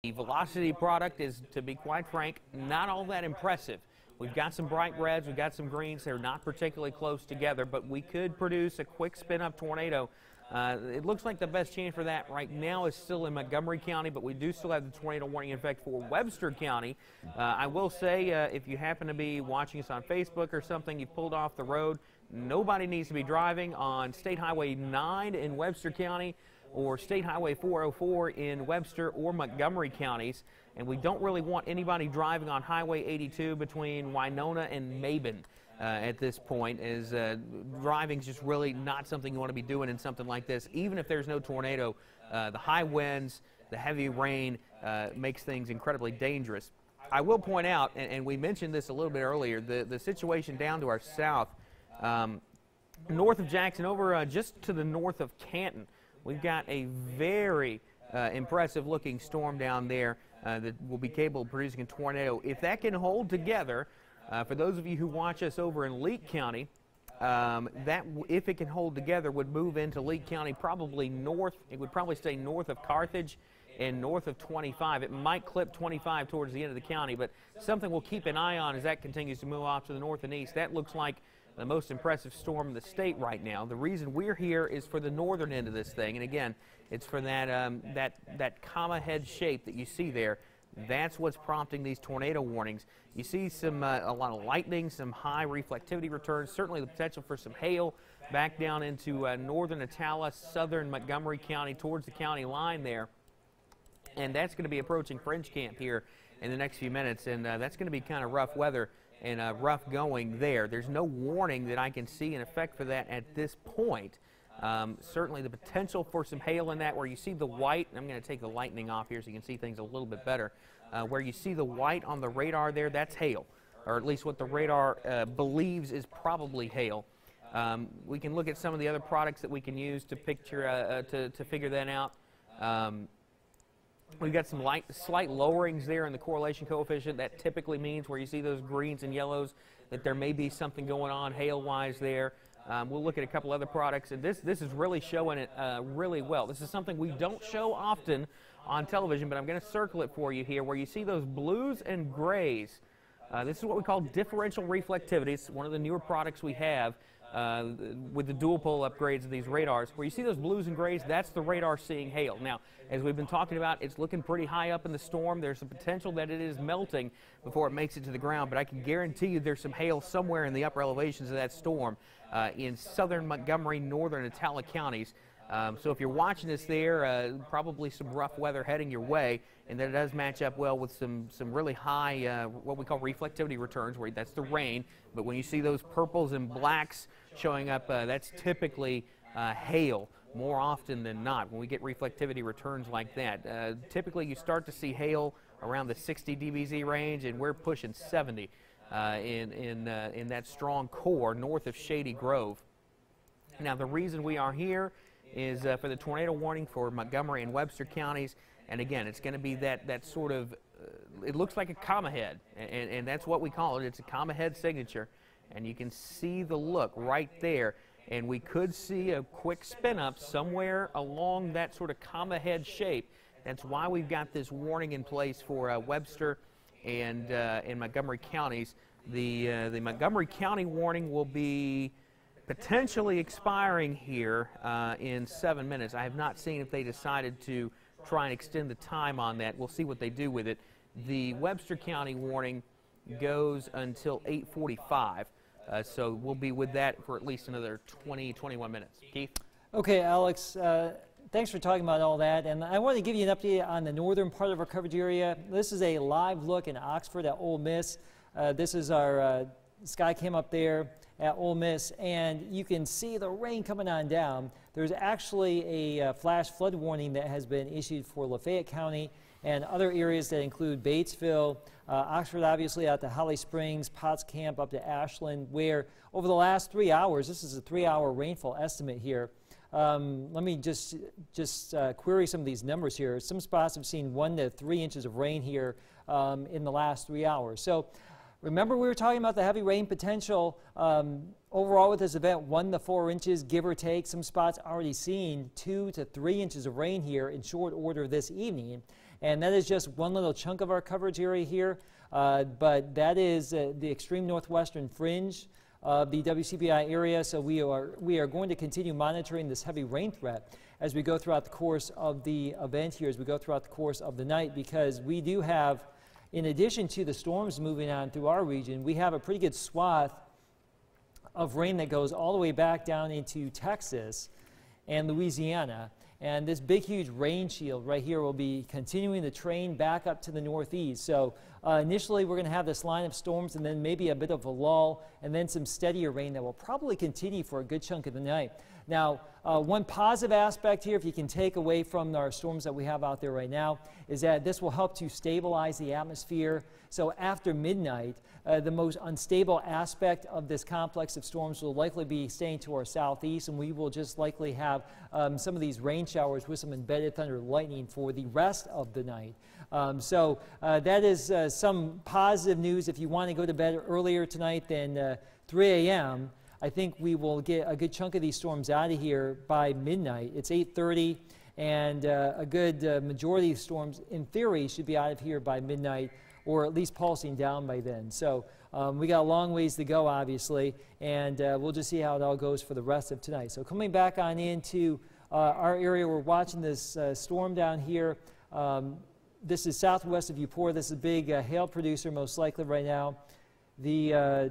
The Velocity product is, to be quite frank, not all that impressive. We've got some bright reds, we've got some greens. They're not particularly close together, but we could produce a quick spin-up tornado. It looks like the best chance for that right now is still in Montgomery County, but we do still have the tornado warning in effect for Webster County. I will say, if you happen to be watching us on Facebook or something, you've pulled off the road, nobody needs to be driving on State Highway 9 in Webster County or State Highway 404 in Webster or Montgomery counties. And we don't really want anybody driving on Highway 82 between Winona and Mabin at this point, as driving is just really not something you want to be doing in something like this. Even if there's no tornado, the high winds, the heavy rain makes things incredibly dangerous. I will point out, and we mentioned this a little bit earlier, the situation down to our south, north of Jackson, over just to the north of Canton. We've got a very impressive looking storm down there that will be capable of producing a tornado. If that can hold together, for those of you who watch us over in Leake County, if it can hold together, would move into Leake County probably north. It would probably stay north of Carthage and north of 25. It might clip 25 towards the end of the county, but something we'll keep an eye on as that continues to move off to the north and east. That looks like the most impressive storm in the state right now. The reason we're here is for the northern end of this thing, and again, it's for that comma head shape that you see there. That's what's prompting these tornado warnings. You see a lot of lightning, some high reflectivity returns, certainly the potential for some hail back down into northern Attala, southern Montgomery County, towards the county line there. And that's going to be approaching French Camp here in the next few minutes, and that's going to be kind of rough weather and rough going there. There's no warning that I can see in effect for that at this point. Certainly the potential for some hail in that, where you see the white. I'm going to take the lightning off here so you can see things a little bit better. Where you see the white on the radar there, that's hail, or at least what the radar believes is probably hail. We can look at some of the other products that we can use to picture to figure that out. We've got some slight lowerings there in the correlation coefficient. That typically means where you see those greens and yellows that there may be something going on hail-wise there. We'll look at a couple other products, and this is really showing it really well. This is something we don't show often on television, but I'm going to circle it for you here, where you see those blues and grays. This is what we call differential reflectivity. It's one of the newer products we have with the dual pole upgrades of these radars. Where you see those blues and grays, that's the radar seeing hail. Now, as we've been talking about, it's looking pretty high up in the storm. There's a potential that it is melting before it makes it to the ground, but I can guarantee you there's some hail somewhere in the upper elevations of that storm in southern Montgomery, northern Attala counties. So if you're watching this there, probably some rough weather heading your way, and that does match up well with some really high, what we call reflectivity returns, where that's the rain. But when you see those purples and blacks showing up, that's typically hail more often than not when we get reflectivity returns like that. Typically you start to see hail around the 60 dBz range, and we're pushing 70 in that strong core north of Shady Grove. Now, the reason we are here is for the tornado warning for Montgomery and Webster counties. And again, it's going to be that sort of, it looks like a comma head, and that's what we call it. It's a comma head signature, and you can see the look right there. And we could see a quick spin up somewhere along that sort of comma head shape. That's why we've got this warning in place for Webster and in Montgomery counties. The Montgomery County warning will be potentially expiring here in 7 minutes. I have not seen if they decided to try and extend the time on that. We'll see what they do with it. The Webster County warning goes until 8:45, so we'll be with that for at least another 21 minutes. Keith? Okay, Alex, thanks for talking about all that. And I want to give you an update on the northern part of our coverage area. This is a live look in Oxford at Ole Miss. This is our sky cam up there at Ole Miss, and you can see the rain coming on down. There's actually a flash flood warning that has been issued for Lafayette County and other areas that include Batesville, Oxford obviously out to Holly Springs, Potts Camp up to Ashland, where over the last 3 hours, this is a 3-hour rainfall estimate here. Let me just query some of these numbers here. Some spots have seen 1 to 3 inches of rain here in the last 3 hours. So remember, we were talking about the heavy rain potential overall with this event, 1 to 4 inches, give or take. Some spots already seeing 2 to 3 inches of rain here in short order this evening. And that is just one little chunk of our coverage area here, but that is the extreme northwestern fringe of the WCBI area. So we are going to continue monitoring this heavy rain threat as we go throughout the course of the event here, as we go throughout the course of the night, because we do have, in addition to the storms moving on through our region, we have a pretty good swath of rain that goes all the way back down into Texas and Louisiana. And this big, huge rain shield right here will be continuing to train back up to the northeast. So initially, we're going to have this line of storms and then maybe a bit of a lull and then some steadier rain that will probably continue for a good chunk of the night. Now, one positive aspect here, if you can take away from our storms that we have out there right now, is that this will help to stabilize the atmosphere. So after midnight, the most unstable aspect of this complex of storms will likely be staying to our southeast, and we will just likely have some of these rain showers with some embedded thunder and lightning for the rest of the night. So that is some positive news. If you want to go to bed earlier tonight than 3 a.m., I think we will get a good chunk of these storms out of here by midnight. It's 8:30, and a good majority of storms, in theory, should be out of here by midnight, or at least pulsing down by then. So we got a long ways to go, obviously, and we'll just see how it all goes for the rest of tonight. So coming back on into our area, we're watching this storm down here. This is southwest of Eupora. This is a big hail producer, most likely right now. The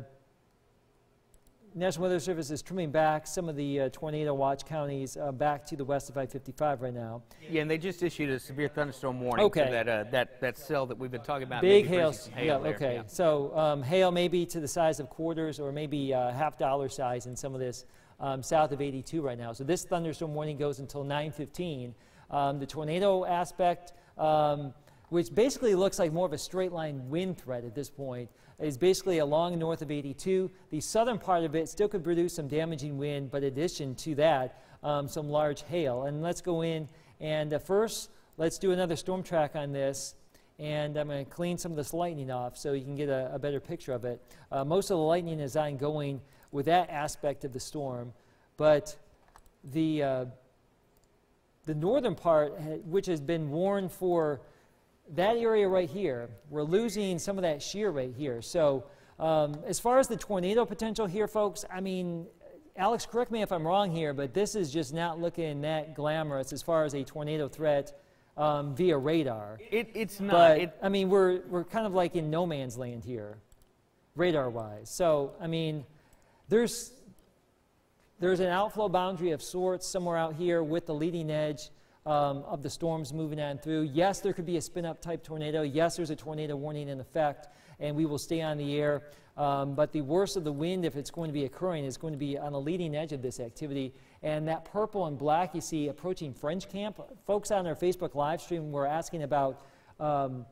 National Weather Service is trimming back some of the tornado watch counties back to the west of I-55 right now. Yeah, and they just issued a severe thunderstorm warning to that cell that we've been talking about. Big hail. Yeah, okay. Yeah. So hail maybe to the size of quarters or maybe $half size in some of this south of 82 right now. So this thunderstorm warning goes until 9:15. The tornado aspect, which basically looks like more of a straight line wind threat at this point, is basically along north of 82. The southern part of it still could produce some damaging wind, but in addition to that, some large hail. And let's go in and first, let's do another storm track on this. And I'm going to clean some of this lightning off so you can get a better picture of it. Most of the lightning is ongoing with that aspect of the storm, but the northern part, which has been warned for that area right here, we're losing some of that shear right here. So as far as the tornado potential here, folks, I mean, Alex, correct me if I'm wrong here, but this is just not looking that glamorous as far as a tornado threat via radar. It's not. But, I mean, we're kind of like in no man's land here, radar-wise. So, I mean, there's an outflow boundary of sorts somewhere out here with the leading edge of the storms moving on through. Yes, there could be a spin-up type tornado. Yes, there's a tornado warning in effect, and we will stay on the air. But the worst of the wind, if it's going to be occurring, is going to be on the leading edge of this activity. And that purple and black you see approaching French Camp. Folks on our Facebook live stream were asking about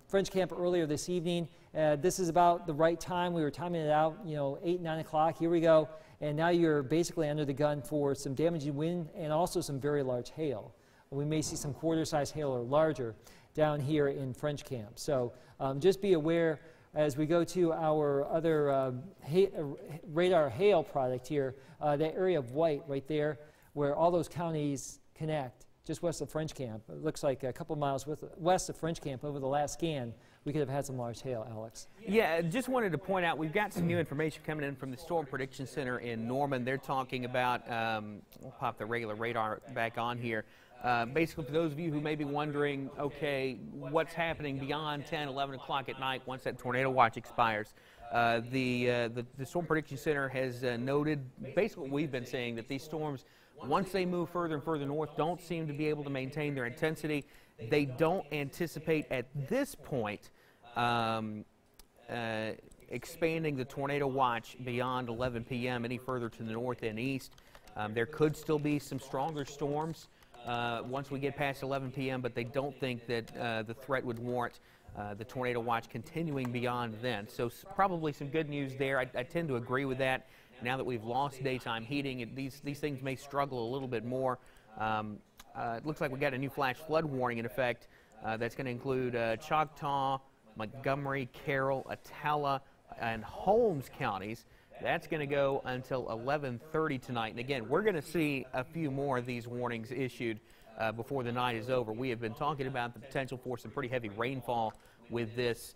French Camp earlier this evening. This is about the right time. We were timing it out, 8, 9 o'clock. Here we go. And now you're basically under the gun for some damaging wind and also some very large hail. We may see some quarter-size hail or larger down here in French Camp. So just be aware as we go to our other radar hail product here, that area of white right there where all those counties connect, just west of French Camp. It looks like a couple miles west of French Camp over the last scan, we could have had some large hail, Alex. Yeah, just wanted to point out we've got some new information coming in from the Storm Prediction Center in Norman. They're talking about, we'll pop the regular radar back on here. Basically, for those of you who may be wondering, okay, what's happening beyond 10, 11 o'clock at night once that tornado watch expires, the Storm Prediction Center has noted basically what we've been saying, that these storms, once they move further and further north, don't seem to be able to maintain their intensity. They don't anticipate at this point expanding the tornado watch beyond 11 p.m. any further to the north and east. There could still be some stronger storms once we get past 11 p.m., but they don't think that the threat would warrant the tornado watch continuing beyond then. So probably some good news there. I tend to agree with that. Now that we've lost daytime heating, these things may struggle a little bit more. It looks like we got a new flash flood warning in effect that's going to include Choctaw, Montgomery, Carroll, Attala, and Holmes counties. That's going to go until 11:30 tonight. And again, we're going to see a few more of these warnings issued before the night is over. We have been talking about the potential for some pretty heavy rainfall with this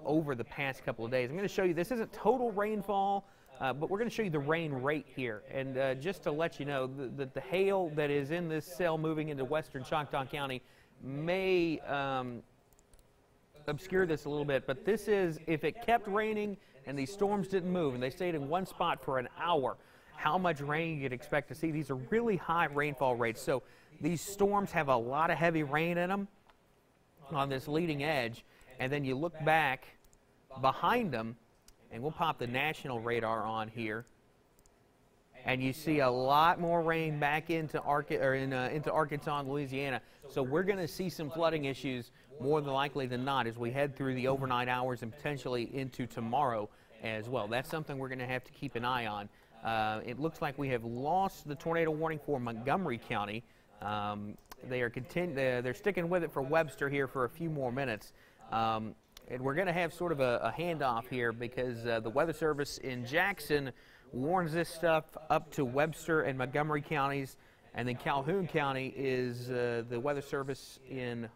over the past couple of days. I'm going to show you, this isn't total rainfall, but we're going to show you the rain rate here. And just to let you know, the hail that is in this cell moving into western Choctaw County may obscure this a little bit, but this is, if it kept raining and these storms didn't move and they stayed in one spot for an hour, how much rain you'd expect to see. These are really high rainfall rates. So these storms have a lot of heavy rain in them on this leading edge, and then you look back behind them, and we'll pop the national radar on here, and you see a lot more rain back into Arkansas and Louisiana. So we're going to see some flooding issues more than likely than not as we head through the overnight hours and potentially into tomorrow as well. That's something we're going to have to keep an eye on. It looks like we have lost the tornado warning for Montgomery County. They're sticking with it for Webster here for a few more minutes. And we're going to have sort of a handoff here because the Weather Service in Jackson warns this stuff up to Webster and Montgomery counties, and then Calhoun County is the Weather Service in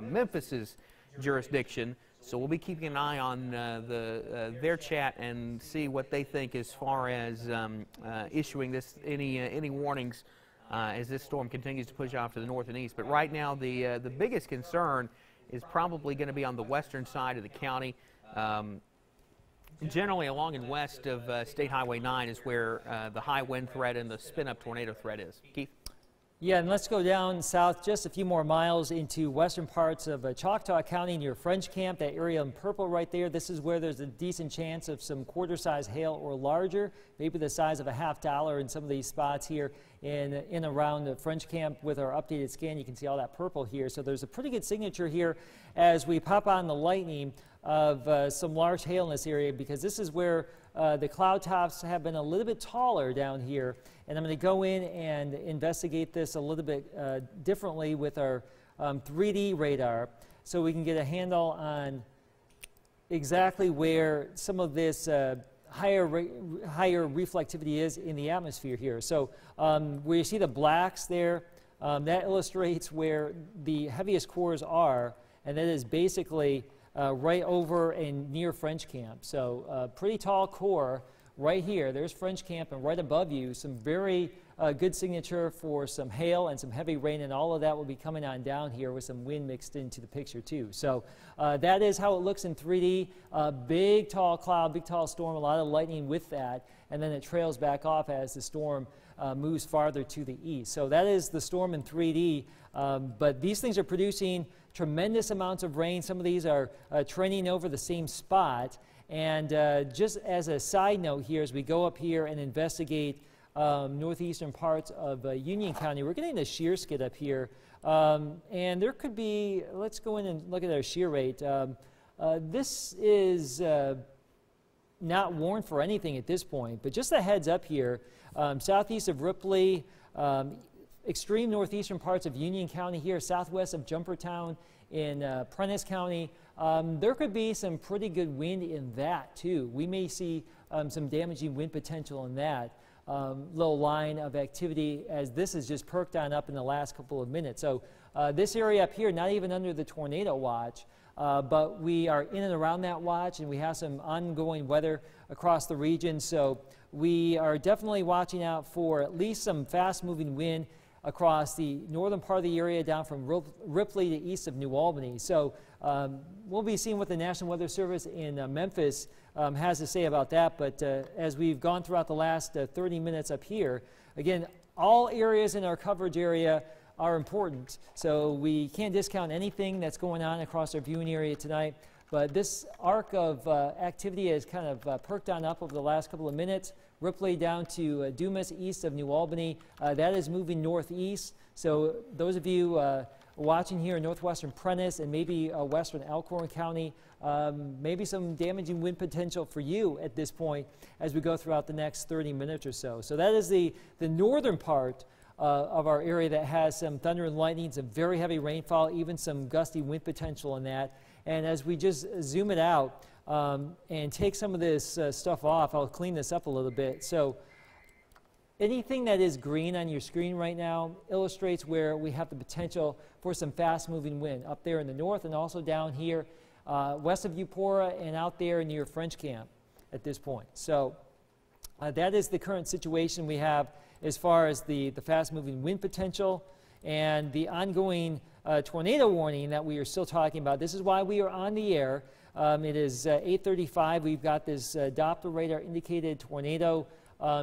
Memphis's jurisdiction. So we'll be keeping an eye on their chat and see what they think as far as issuing any warnings as this storm continues to push off to the north and east. But right now, the biggest concern is probably going to be on the western side of the county. Generally along and west of State Highway 9 is where the high wind threat and the spin-up tornado threat is. Keith? Yeah, and let's go down south just a few more miles into western parts of Choctaw County near French Camp, that area in purple right there. This is where there's a decent chance of some quarter-size hail or larger, maybe the size of a $50 in some of these spots here in around the French Camp. With our updated scan, you can see all that purple here. So there's a pretty good signature here as we pop on the lightning of some large hail in this area, because this is where the cloud tops have been a little bit taller down here. And I'm going to go in and investigate this a little bit differently with our 3D radar, so we can get a handle on exactly where some of this higher reflectivity is in the atmosphere here. So where you see the blacks there, that illustrates where the heaviest cores are, and that is basically right over and near French Camp. So pretty tall core right here. There's French Camp, and right above you, some very good signature for some hail and some heavy rain, and all of that will be coming on down here with some wind mixed into the picture too. So that is how it looks in 3D. Big tall cloud, big tall storm, a lot of lightning with that, and then it trails back off as the storm moves farther to the east. So that is the storm in 3D, but these things are producing tremendous amounts of rain. Some of these are trending over the same spot. And just as a side note here, as we go up here and investigate northeastern parts of Union County, we're getting a shear skid up here. And there could be, let's go in and look at our shear rate. This is not warned for anything at this point, but just a heads up here, southeast of Ripley, extreme northeastern parts of Union County here, southwest of Jumpertown in Prentiss County. There could be some pretty good wind in that too. We may see some damaging wind potential in that little line of activity, as this has just perked on up in the last couple of minutes. So this area up here, not even under the tornado watch, but we are in and around that watch, and we have some ongoing weather across the region. So we are definitely watching out for at least some fast-moving wind across the northern part of the area down from Ripley to east of New Albany. So we'll be seeing what the National Weather Service in Memphis has to say about that. But as we've gone throughout the last 30 minutes up here, again, all areas in our coverage area are important. So we can't discount anything that's going on across our viewing area tonight. But this arc of activity has kind of perked on up over the last couple of minutes. Ripley down to Dumas, east of New Albany. That is moving northeast. So those of you watching here in northwestern Prentiss and maybe western Elkhorn County, maybe some damaging wind potential for you at this point as we go throughout the next 30 minutes or so. So that is the northern part of our area that has some thunder and lightning, some very heavy rainfall, even some gusty wind potential in that. And as we just zoom it out and take some of this stuff off, I'll clean this up a little bit. So anything that is green on your screen right now illustrates where we have the potential for some fast-moving wind up there in the north and also down here west of Eupora and out there near French Camp at this point. So that is the current situation we have as far as the fast-moving wind potential and the ongoing tornado warning that we are still talking about. This is why we are on the air. It is 8:35. We've got this Doppler radar indicated tornado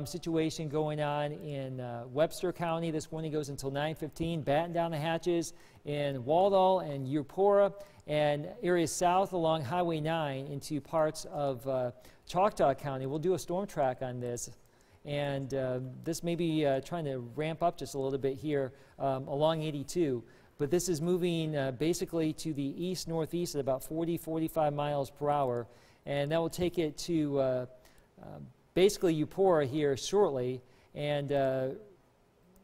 situation going on in Webster County. This warning goes until 9:15. Batten down the hatches in Waldo and Eupora and areas south along Highway 9 into parts of Choctaw County. We'll do a storm track on this. And this may be trying to ramp up just a little bit here along 82. But this is moving basically to the east-northeast at about 40-45 miles per hour. And that will take it to basically Eupora here shortly. And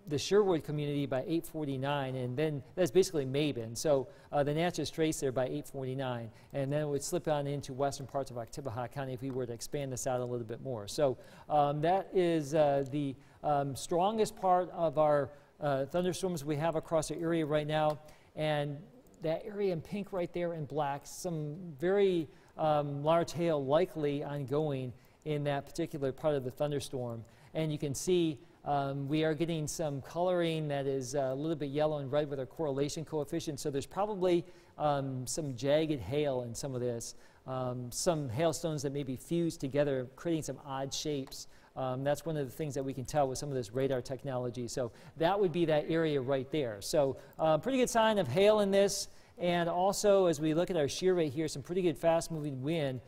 the Sherwood community by 8:49, and then that's basically Mabin. So the Natchez Trace there by 8:49, and then it would slip on into western parts of Oktibbeha County if we were to expand this out a little bit more. So that is the strongest part of our thunderstorms we have across the area right now, and that area in pink right there in black, some very large hail likely ongoing in that particular part of the thunderstorm. And you can see we are getting some coloring that is a little bit yellow and red with our correlation coefficient. So there's probably some jagged hail in some of this, some hailstones that may be fused together, creating some odd shapes. That's one of the things that we can tell with some of this radar technology. So that would be that area right there. So pretty good sign of hail in this. And also, as we look at our shear rate here, some pretty good fast-moving wind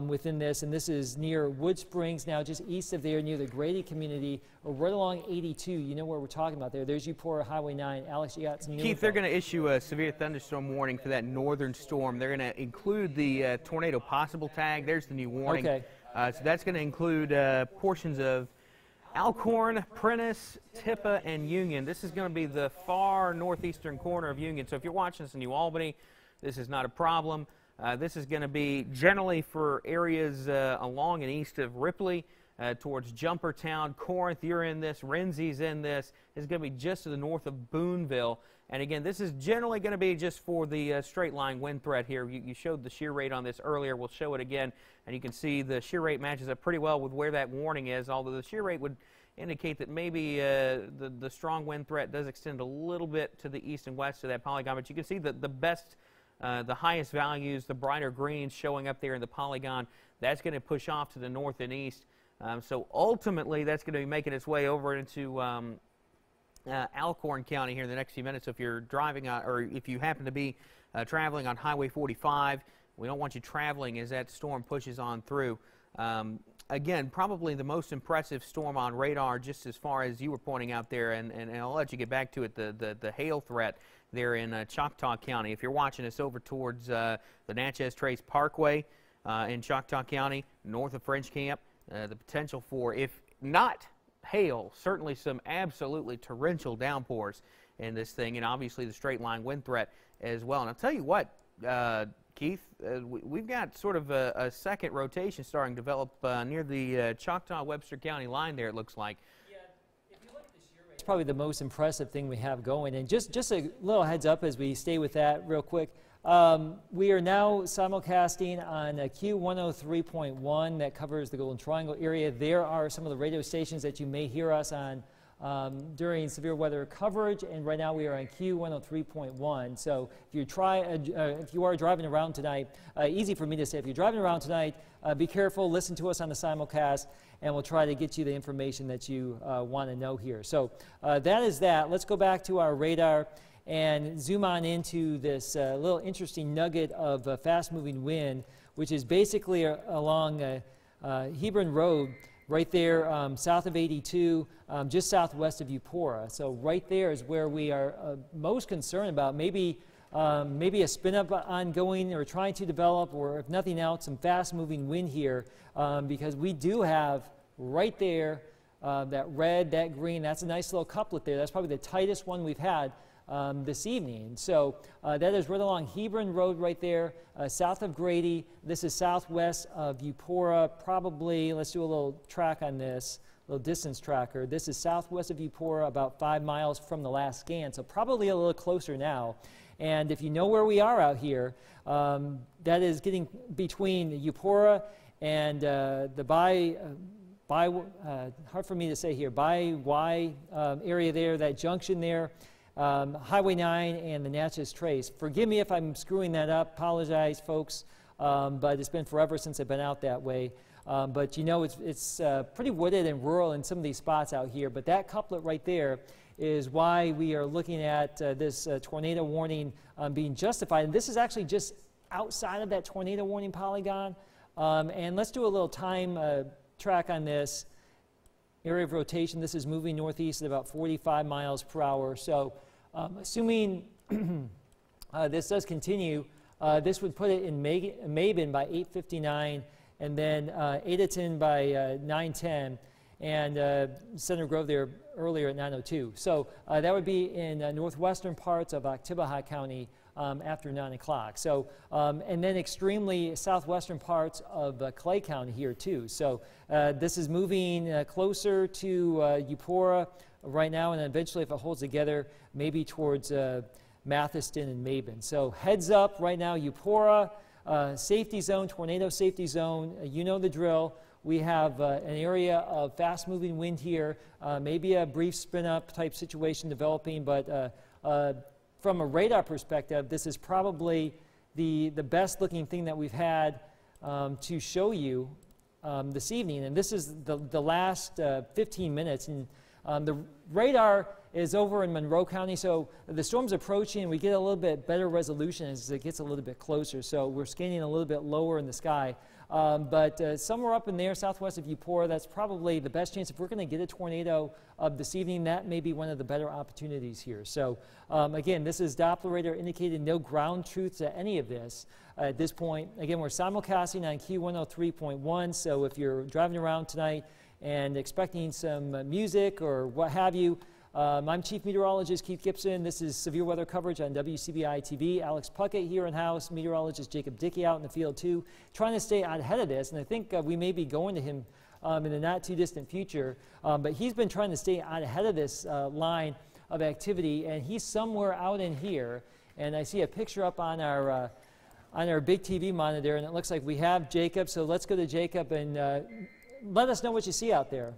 within this, and this is near Wood Springs, now just east of there, near the Grady community, or right along 82. You know where we're talking about there. There's Eupora Highway 9. Alex, you got some new Keith, info. they're going to issue a severe thunderstorm warning for that northern storm. They're going to include the tornado possible tag. There's the new warning. Okay. So that's going to include portions of Alcorn, Prentice, Tippah, and Union. This is going to be the far northeastern corner of Union. So if you're watching this in New Albany, this is not a problem. This is going to be generally for areas along and east of Ripley towards Jumpertown, Corinth. You're in this. Renzi's in this. It's going to be just to the north of Boonville. And again, this is generally going to be just for the straight line wind threat here. You showed the shear rate on this earlier. We'll show it again. And you can see the shear rate matches up pretty well with where that warning is, although the shear rate would indicate that maybe the strong wind threat does extend a little bit to the east and west of that polygon. But you can see that the best, the highest values, the brighter greens showing up there in the polygon, that's going to push off to the north and east. So ultimately, that's going to be making its way over into Alcorn County here in the next few minutes. So if you're driving on, or if you happen to be traveling on Highway 45, we don't want you traveling as that storm pushes on through. Again, probably the most impressive storm on radar, just as far as you were pointing out there, and I'll let you get back to it, the hail threat there in Choctaw County. If you're watching us over towards the Natchez Trace Parkway in Choctaw County, north of French Camp, the potential for, if not hail, certainly some absolutely torrential downpours in this thing, and obviously the straight line wind threat as well. And I'll tell you what, Keith, we've got sort of a second rotation starting to develop near the Choctaw-Webster County line there, it looks like. Yeah, if you look at the shear rate, it's probably the most impressive thing we have going. And just a little heads up as we stay with that real quick. We are now simulcasting on Q103.1 that covers the Golden Triangle area. There are some of the radio stations that you may hear us on during severe weather coverage, and right now we are on Q103.1. So if you are driving around tonight, easy for me to say, if you're driving around tonight, be careful, listen to us on the simulcast, and we'll try to get you the information that you want to know here. So that is that. Let's go back to our radar and zoom on into this little interesting nugget of fast-moving wind, which is basically along Hebron Road, right there south of 82, just southwest of Eupora. So right there is where we are most concerned about maybe a spin-up ongoing or trying to develop, or if nothing else, some fast-moving wind here, because we do have right there that red, that green. That's a nice little couplet there. That's probably the tightest one we've had this evening. So that is right along Hebron Road right there, south of Grady. This is southwest of Eupora, probably. Let's do a little track on this. little distance tracker. This is southwest of Eupora, about 5 miles from the last scan, so probably a little closer now. And if you know where we are out here, that is getting between Eupora and hard for me to say here, Y area there, that junction there, Highway 9 and the Natchez Trace. Forgive me if I'm screwing that up, apologize folks, but it's been forever since I've been out that way. But you know, it's pretty wooded and rural in some of these spots out here, but that couplet right there is why we are looking at this tornado warning being justified. And this is actually just outside of that tornado warning polygon. And let's do a little time track on this. Area of rotation, this is moving northeast at about 45 miles per hour. So assuming this does continue, this would put it in Mabin by 8:59, and then Adeton by 9:10, and Center Grove there earlier at 9:02. So that would be in northwestern parts of Oktibbeha County after 9 o'clock. So, and then extremely southwestern parts of Clay County here too. So this is moving closer to Eupora right now, and eventually, if it holds together, maybe towards Mathiston and Mabin. So heads up right now, Eupora, safety zone, tornado safety zone. You know the drill. We have an area of fast-moving wind here, maybe a brief spin-up type situation developing, but from a radar perspective, this is probably the best-looking thing that we've had to show you this evening. And this is the last 15 minutes. And the radar is over in Monroe County, so the storm's approaching, and we get a little bit better resolution as it gets a little bit closer. So we're scanning a little bit lower in the sky. But somewhere up in there, southwest of Eupora, that's probably the best chance. If we're going to get a tornado this evening, that may be one of the better opportunities here. So again, this is Doppler radar indicating no ground truth to any of this at this point. Again, we're simulcasting on Q103.1, so if you're driving around tonight and expecting some music or what have you, I'm Chief Meteorologist Keith Gibson. This is severe weather coverage on WCBI TV. Alex Puckett here in-house, meteorologist Jacob Dickey out in the field too, trying to stay ahead of this. And I think we may be going to him in the not too distant future. But he's been trying to stay out ahead of this line of activity, and he's somewhere out in here. And I see a picture up on our big TV monitor, and it looks like we have Jacob. So let's go to Jacob and let us know what you see out there.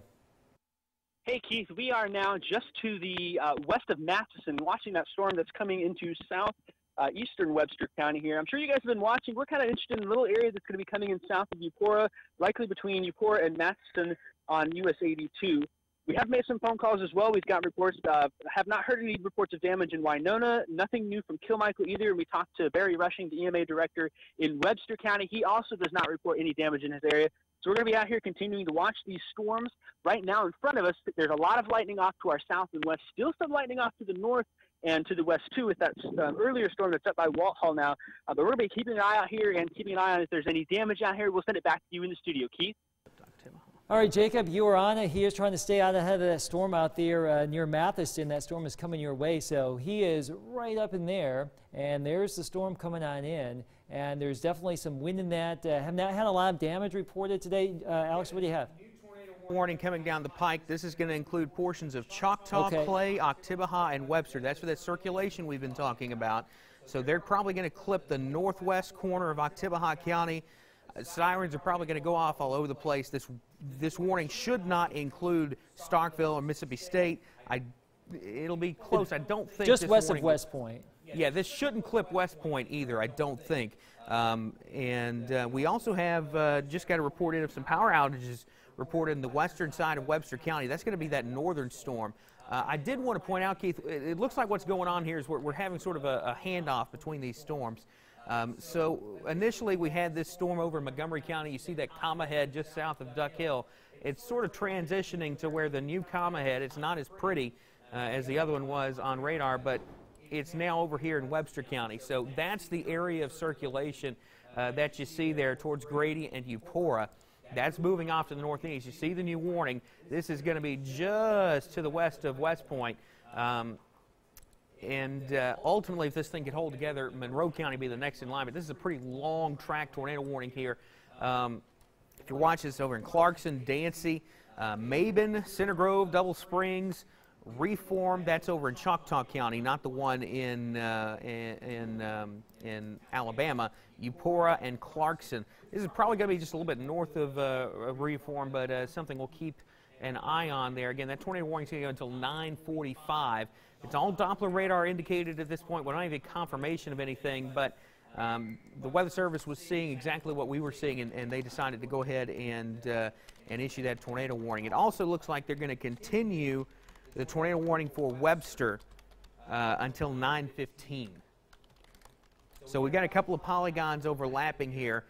Hey, Keith, we are now just to the west of Matheson, watching that storm that's coming into southeastern Webster County here. I'm sure you guys have been watching. We're kind of interested in a little area that's going to be coming in south of Eupora, likely between Eupora and Matheson on US 82. We have made some phone calls as well. We've got reports, have not heard any reports of damage in Winona, nothing new from Kilmichael either. We talked to Barry Rushing, the EMA director in Webster County. He also does not report any damage in his area. So we're going to be out here continuing to watch these storms. Right now in front of us, there's a lot of lightning off to our south and west, still some lightning off to the north and to the west too with that earlier storm that's up by Walthall now. But we're going to be keeping an eye out here and keeping an eye on if there's any damage out here. We'll send it back to you in the studio. Keith? All right, Jacob, you are on it. He is trying to stay out ahead of that storm out there near Matheson. That storm is coming your way, so he is right up in there, and there's the storm coming on in, and there's definitely some wind in that. Have not had a lot of damage reported today. Alex, what do you have? New tornado warning coming down the pike. This is going to include portions of Choctaw, Clay, Oktibbeha, and Webster. That's for that circulation we've been talking about. So they're probably going to clip the northwest corner of Oktibbeha County. Sirens are probably going to go off all over the place. This warning should not include Starkville or Mississippi State. It'll be close. I don't think just this west warning, of West Point. Yeah, this shouldn't clip West Point either. I don't think. We also have just got a report in of some power outages reported in the western side of Webster County. That's going to be that northern storm. I did want to point out, Keith, it looks like what's going on here is we're having sort of a handoff between these storms. So initially we had this storm over in Montgomery County. You see that comma head just south of Duck Hill. It's sort of transitioning to where the new comma head, it's not as pretty as the other one was on radar, but it's now over here in Webster County. So that's the area of circulation that you see there towards Grady and Eupora. That's moving off to the northeast. You see the new warning. This is going to be just to the west of West Point. Ultimately, if this thing could hold together, Monroe County would be the next in line. But this is a pretty long track tornado warning here. If you watch this over in Clarkson, Dancy, Mabin, Center Grove, Double Springs, Reform, that's over in Choctaw County, not the one in Alabama. Eupora and Clarkson. This is probably going to be just a little bit north of Reform, but something we'll keep an eye on there. Again, that tornado warning is going to go until 9:45. It's all Doppler radar indicated at this point. We don't have any confirmation of anything, but the Weather Service was seeing exactly what we were seeing, and they decided to go ahead and issue that tornado warning. It also looks like they're going to continue the tornado warning for Webster until 9:15. So we've got a couple of polygons overlapping here.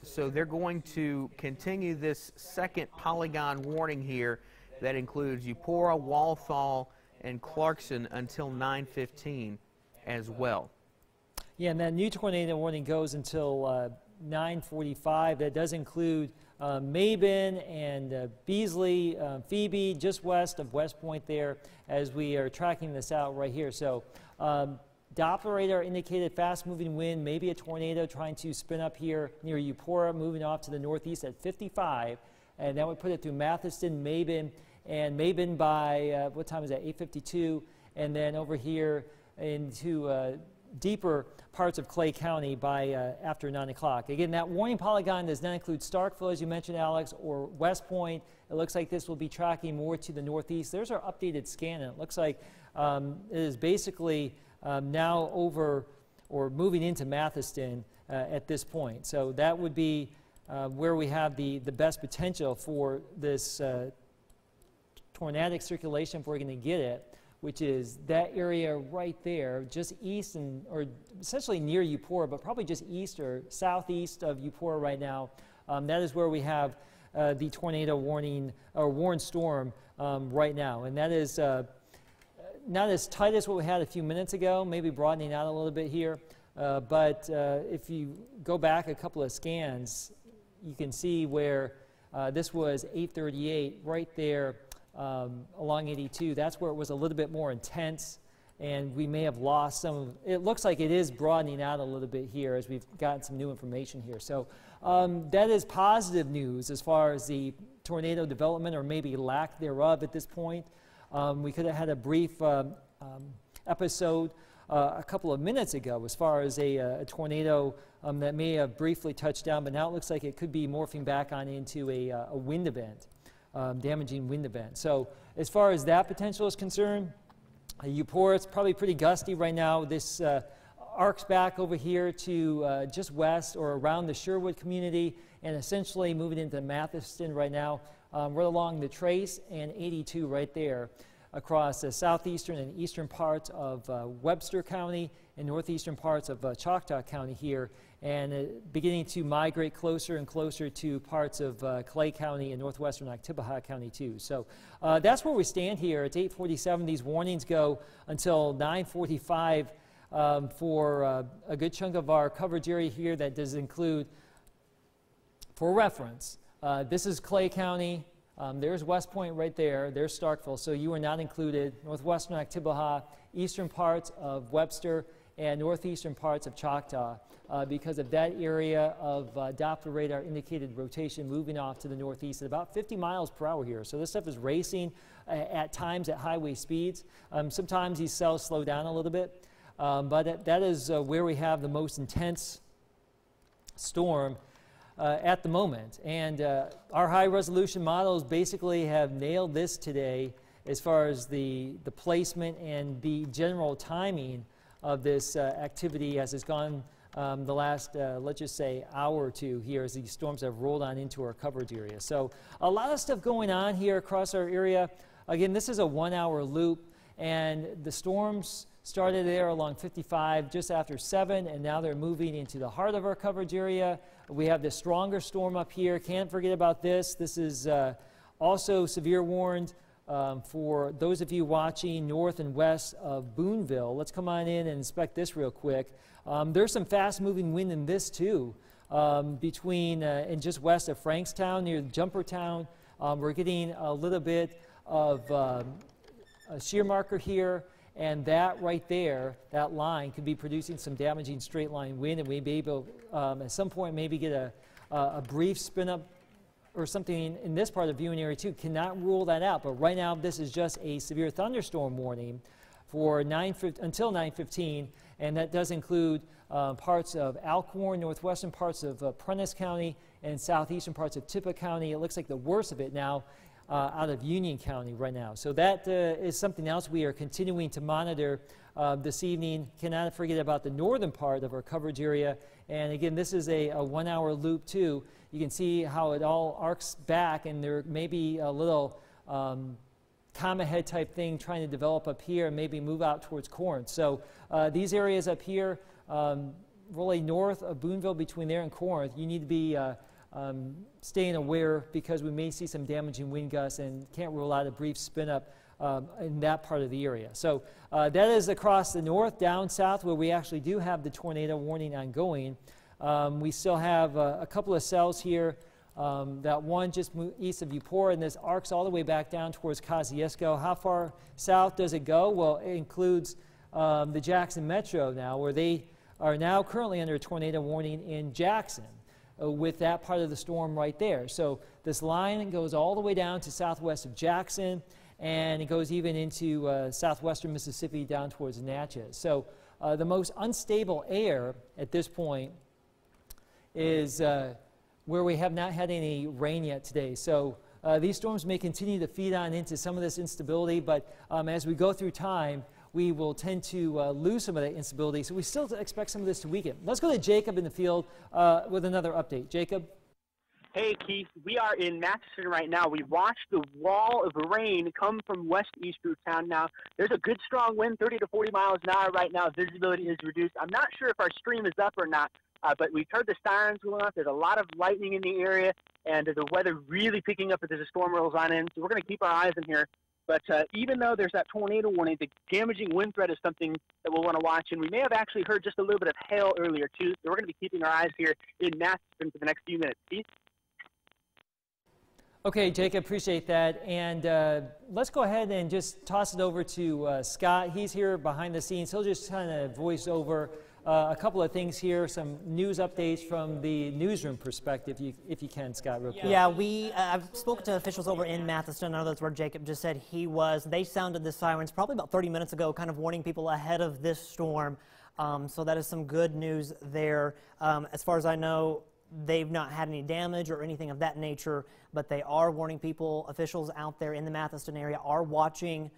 So they're going to continue this second polygon warning here that includes Eupora, Walthall, and Clarkson until 9:15 as well. Yeah, and that new tornado warning goes until 9:45. That does include Mabin and Beasley, Phoebe, just west of West Point there, as we are tracking this out right here. So Doppler radar indicated fast-moving wind, maybe a tornado trying to spin up here near Eupora, moving off to the northeast at 55, and that would put it through Mathiston, Mabin, and Mabin by, what time is that, 8:52, and then over here into deeper parts of Clay County by after 9 o'clock. Again, that warning polygon does not include Starkville, as you mentioned, Alex, or West Point. It looks like this will be tracking more to the northeast. There's our updated scan, and it looks like it is basically now over or moving into Mathiston at this point. So that would be where we have the best potential for this tornadic circulation if we're going to get it, which is that area right there, just east or essentially near Eupora, but probably just east or southeast of Eupora right now. That is where we have the tornado warning or warned storm right now, and that is not as tight as what we had a few minutes ago, maybe broadening out a little bit here, but if you go back a couple of scans, you can see where this was 838 right there along 82. That's where it was a little bit more intense, and we may have lost some of it. Looks like it is broadening out a little bit here as we've gotten some new information here. So that is positive news as far as the tornado development, or maybe lack thereof at this point. We could have had a brief episode a couple of minutes ago as far as a tornado that may have briefly touched down, but now it looks like it could be morphing back on into a wind event, damaging wind event. So as far as that potential is concerned, Eupora, it's probably pretty gusty right now. This arcs back over here to just west or around the Sherwood community, and essentially moving into Mathiston right now. Right along the Trace and 82 right there across the southeastern and eastern parts of Webster County and northeastern parts of Choctaw County here, and beginning to migrate closer and closer to parts of Clay County and northwestern Oktibbeha County too. So that's where we stand here. It's 8:47. These warnings go until 9:45 for a good chunk of our coverage area here. That does include, for reference, this is Clay County. There's West Point right there. There's Starkville. So you are not included. Northwestern Oktibbeha, eastern parts of Webster, and northeastern parts of Choctaw because of that area of Doppler radar indicated rotation moving off to the northeast at about 50 miles per hour here. So this stuff is racing at times at highway speeds. Sometimes these cells slow down a little bit, but that is where we have the most intense storm at the moment. And our high-resolution models basically have nailed this today as far as the placement and the general timing of this activity as it's gone the last, let's just say, hour or two here as these storms have rolled on into our coverage area. So a lot of stuff going on here across our area. Again, this is a 1-hour loop, and the storms started there along 55 just after 7, and now they're moving into the heart of our coverage area. We have this stronger storm up here. Can't forget about this. This is also severe warned for those of you watching north and west of Boonville. Let's come on in and inspect this real quick. There's some fast-moving wind in this too, between and just west of Frankstown near Jumpertown. We're getting a little bit of a shear marker here. And that right there, that line, could be producing some damaging straight line wind, and we may be able, at some point, maybe get a brief spin up or something in this part of the viewing area too. Cannot rule that out. But right now, this is just a severe thunderstorm warning for until 9:15, and that does include parts of Alcorn, northwestern parts of Prentiss County, and southeastern parts of Tippah County. It looks like the worst of it now out of Union County right now. So that is something else we are continuing to monitor this evening. Cannot forget about the northern part of our coverage area. And again, this is a 1 hour loop too. You can see how it all arcs back, and there may be a little comet head type thing trying to develop up here and maybe move out towards Corinth. So these areas up here, really north of Boonville, between there and Corinth, you need to be staying aware, because we may see some damaging wind gusts and can't rule out a brief spin up in that part of the area. So that is across the north. Down south, where we actually do have the tornado warning ongoing, we still have a couple of cells here. That one just east of Eupora, and this arcs all the way back down towards Kosciuszko. How far south does it go? Well, it includes the Jackson Metro now, where they are now currently under a tornado warning in Jackson with that part of the storm right there. So this line goes all the way down to southwest of Jackson, and it goes even into southwestern Mississippi down towards Natchez. So the most unstable air at this point is where we have not had any rain yet today. So these storms may continue to feed on into some of this instability, but as we go through time, we will tend to lose some of that instability. So we still expect some of this to weaken. Let's go to Jacob in the field with another update. Jacob? Hey, Keith. We are in Matteson right now. We watched the wall of rain come from west-east through town. Now, there's a good strong wind, 30 to 40 miles an hour right now. Visibility is reduced. I'm not sure if our stream is up or not, but we've heard the sirens going off. There's a lot of lightning in the area, and the weather really picking up as the storm rolls on in. So we're going to keep our eyes in here. But even though there's that tornado warning, the damaging wind threat is something that we'll want to watch. And we may have actually heard just a little bit of hail earlier, too. So we're going to be keeping our eyes here in Matteson for the next few minutes. Keith? Okay, Jacob, appreciate that. And let's go ahead and just toss it over to Scott. He's here behind the scenes. He'll just kind of voice over a couple of things here, some news updates from the newsroom perspective, if you can, Scott, real quick. Yeah, I've spoken to officials over in Matteson. I know that's where Jacob just said he was. They sounded the sirens probably about 30 minutes ago, kind of warning people ahead of this storm. So that is some good news there. As far as I know, they've not had any damage or anything of that nature, but they are warning people. Officials out there in the Matteson area are watching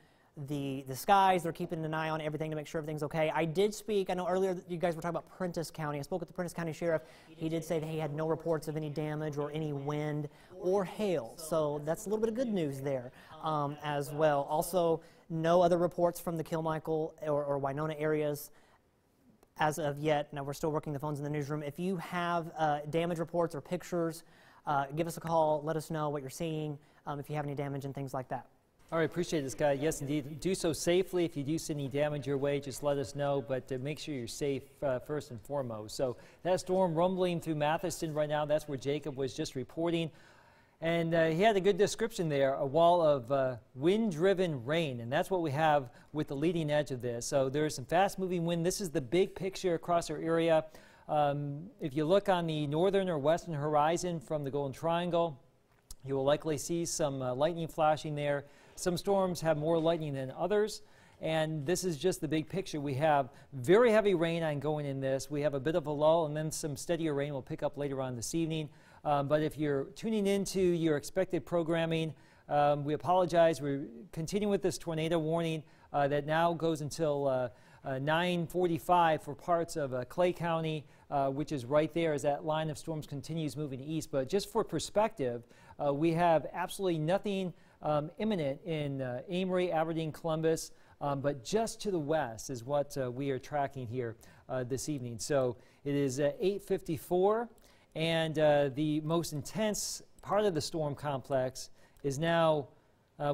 the skies. They're keeping an eye on everything to make sure everything's okay. I did speak, I know earlier you guys were talking about Prentiss County. I spoke with the Prentiss County Sheriff. He did say that he had no reports of any damage or any wind or hail. So that's a little bit of good news there as well. Also, no other reports from the Kilmichael or Winona areas as of yet. Now, we're still working the phones in the newsroom. If you have damage reports or pictures, give us a call. Let us know what you're seeing, if you have any damage and things like that. All right, appreciate this, guy. Yes, indeed. Do so safely. If you do see any damage your way, just let us know, but make sure you're safe first and foremost. So that storm rumbling through Matteson right now, that's where Jacob was just reporting. And he had a good description there, a wall of wind-driven rain, and that's what we have with the leading edge of this. So there's some fast-moving wind. This is the big picture across our area. If you look on the northern or western horizon from the Golden Triangle, you will likely see some lightning flashing there. Some storms have more lightning than others, and this is just the big picture. We have very heavy rain ongoing in this. We have a bit of a lull, and then some steadier rain will pick up later on this evening. But if you're tuning into your expected programming, we apologize. We're continuing with this tornado warning that now goes until 9:45 for parts of Clay County, which is right there as that line of storms continues moving east. But just for perspective, we have absolutely nothing imminent in Amory, Aberdeen, Columbus, but just to the west is what we are tracking here this evening. So it is 8:54, and the most intense part of the storm complex is now,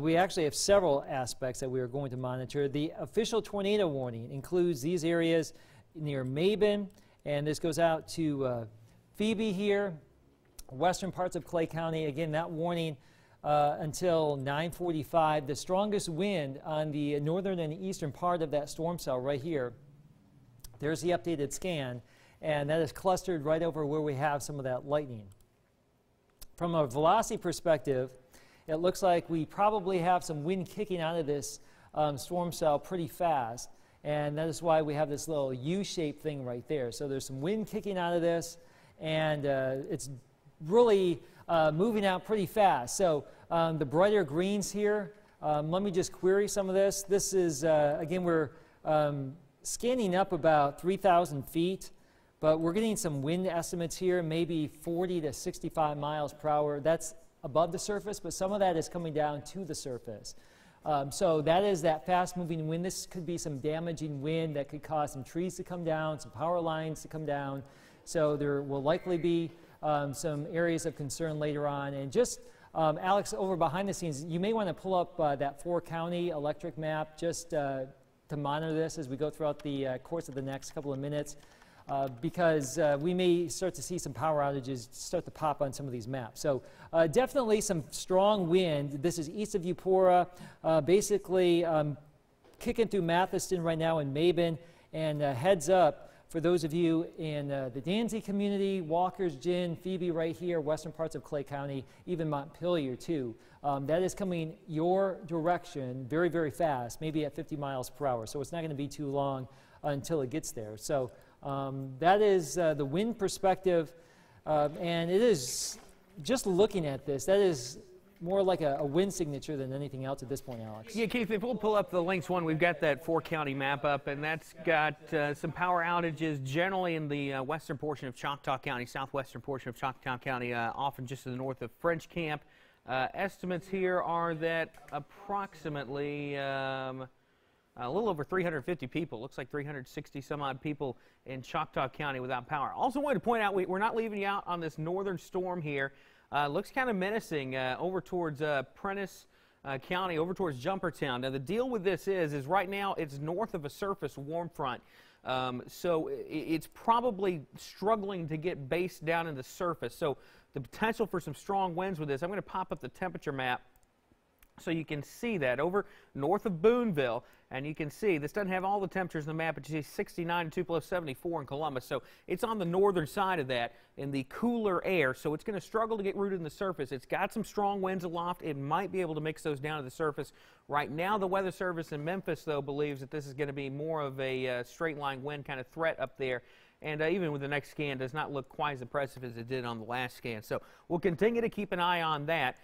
we actually have several aspects that we are going to monitor. The official tornado warning includes these areas near Mabin, and this goes out to Phoebe here, western parts of Clay County. Again, that warning until 9:45. The strongest wind on the northern and eastern part of that storm cell right here. There's the updated scan, and that is clustered right over where we have some of that lightning. from a velocity perspective, it looks like we probably have some wind kicking out of this storm cell pretty fast. And that is why we have this little U-shaped thing right there. So there's some wind kicking out of this, and it's really moving out pretty fast. So the brighter greens here, let me just query some of this. This is, again, we're scanning up about 3,000 feet, but we're getting some wind estimates here, maybe 40 to 65 miles per hour. That's above the surface, but some of that is coming down to the surface. So that is that fast-moving wind. This could be some damaging wind that could cause some trees to come down, some power lines to come down. So there will likely be some areas of concern later on. And just, Alex, over behind the scenes, you may want to pull up that 4-county electric map just to monitor this as we go throughout the course of the next couple of minutes. Because we may start to see some power outages start to pop on some of these maps. So definitely some strong wind. This is east of Eupora, basically kicking through Mathiston right now in Maben. And heads up for those of you in the Danzy community, Walker's Gin, Phoebe right here, western parts of Clay County, even Montpelier too. That is coming your direction very, very fast, maybe at 50 miles per hour. So it's not going to be too long until it gets there. So that is the wind perspective, and it is, just looking at this, that is more like a wind signature than anything else at this point, Alex. Yeah, Keith, if we'll pull up the links one, we've got that 4-county map up, and that's got some power outages generally in the western portion of Choctaw County, southwestern portion of Choctaw County, often just to the north of French Camp. Estimates here are that approximately a little over 350 people, looks like 360 some odd people in Choctaw County without power. Also wanted to point out, we're not leaving you out on this northern storm here. Looks kind of menacing over towards Prentice County, over towards Jumpertown. Now the deal with this is right now it's north of a surface warm front. So it's probably struggling to get base down in the surface. So the potential for some strong winds with this, I'm going to pop up the temperature map so you can see that over north of Boonville, and you can see this doesn't have all the temperatures in the map, but you see 69 in Tupelo, 74 in Columbus. So it's on the northern side of that in the cooler air, so it's going to struggle to get rooted in the surface. It's got some strong winds aloft. It might be able to mix those down to the surface. Right now, the Weather Service in Memphis, though, believes that this is going to be more of a straight line wind kind of threat up there. And even with the next scan, does not look quite as impressive as it did on the last scan. So we'll continue to keep an eye on that.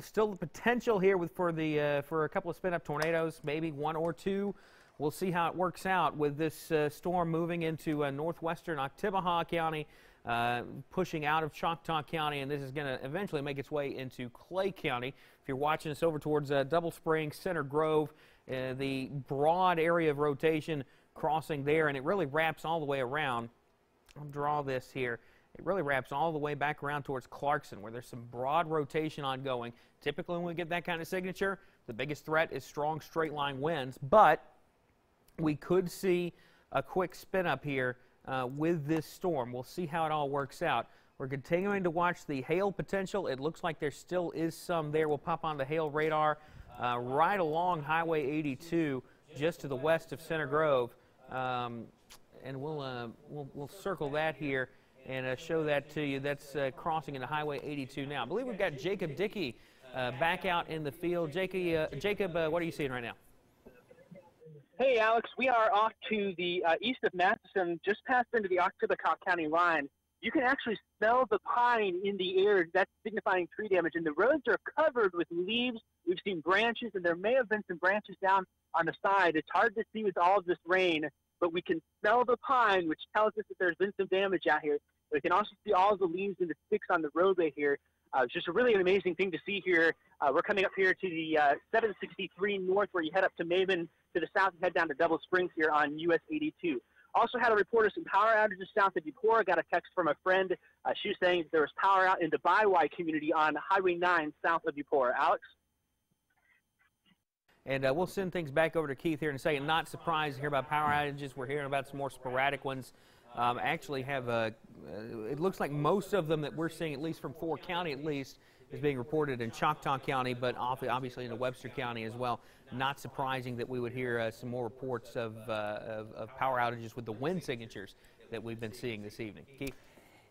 Still the potential here for a couple of spin-up tornadoes, maybe one or two. We'll see how it works out with this storm moving into northwestern Oktibbeha County, pushing out of Choctaw County, and this is going to eventually make its way into Clay County. If you're watching us over towards Double Springs, Center Grove, the broad area of rotation crossing there, and it really wraps all the way around. I'll draw this here. It really wraps all the way back around towards Clarkson, where there's some broad rotation ongoing. Typically, when we get that kind of signature, the biggest threat is strong straight line winds, but we could see a quick spin up here with this storm. We'll see how it all works out. We're continuing to watch the hail potential. It looks like there still is some there. We'll pop on the hail radar right along Highway 82, just to the west of Center Grove, and we'll circle that here and show that to you. That's crossing into Highway 82 now. I believe we've got Jacob Dickey back out in the field. Jacob, what are you seeing right now? Hey, Alex, we are off to the east of Matteson, just past into the Oktibbeha County line. You can actually smell the pine in the air. That's signifying tree damage, and the roads are covered with leaves. We've seen branches, and there may have been some branches down on the side. It's hard to see with all of this rain, but we can smell the pine, which tells us that there's been some damage out here. We can also see all the leaves and the sticks on the roadway here. It's just a really an amazing thing to see here. We're coming up here to the 763 north, where you head up to Maben. To the south, you head down to Double Springs here on US 82. Also had a report of some power outages south of Eupora. Got a text from a friend. She was saying there was power out in the Bywai community on Highway 9 south of Eupora. Alex? And we'll send things back over to Keith here in a second. Not surprised to hear about power outages. We're hearing about some more sporadic ones. Actually have it looks like most of them that we're seeing, at least from 4 County at least, is being reported in Choctaw County, but obviously in Webster County as well. Not surprising that we would hear some more reports of power outages with the wind signatures that we've been seeing this evening. Keith?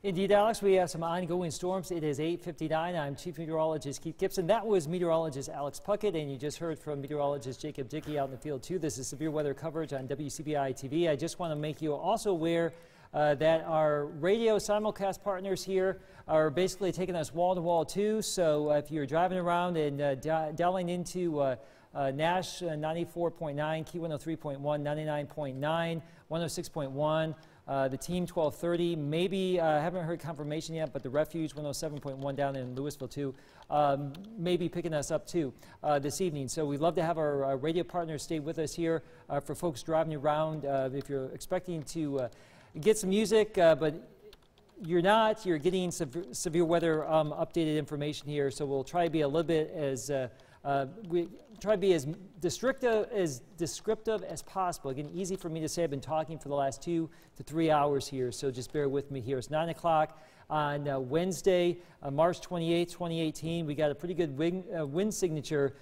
Indeed, Alex, we have some ongoing storms. It is 8:59. I'm Chief Meteorologist Keith Gibson. That was meteorologist Alex Puckett, and you just heard from meteorologist Jacob Dickey out in the field, too. This is severe weather coverage on WCBI TV. I just want to make you also aware that our radio simulcast partners here are basically taking us wall to wall, too. So if you're driving around and dialing into Nash 94.9, Key 103.1, 99.9, 106.1, the Team 1230, maybe haven't heard confirmation yet, but the Refuge 107.1 down in Louisville too, maybe picking us up too this evening. So we'd love to have our radio partners stay with us here for folks driving around. If you're expecting to get some music, but you're not, you're getting severe weather updated information here. So we'll try to be a little bit as we try to be as descriptive as possible. Again, easy for me to say. I've been talking for the last 2 to 3 hours here, so just bear with me here. It's 9 o'clock on Wednesday, March 28, 2018. We got a pretty good wind signature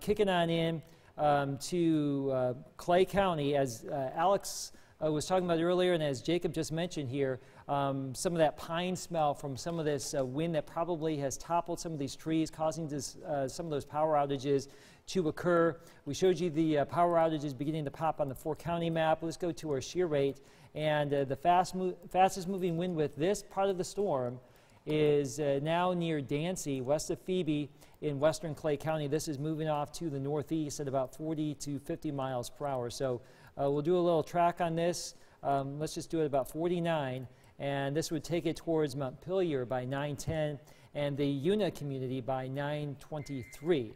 kicking on in to Clay County, as Alex was talking about earlier, and as Jacob just mentioned here, some of that pine smell from some of this wind that probably has toppled some of these trees, causing this, some of those power outages to occur. We showed you the power outages beginning to pop on the 4-county map. Let's go to our shear rate, and the fastest moving wind with this part of the storm is now near Dancy, west of Phoebe in western Clay County. This is moving off to the northeast at about 40 to 50 miles per hour. So we'll do a little track on this. Let's just do it about 49, and this would take it towards Montpelier by 9:10 and the Una community by 9:23.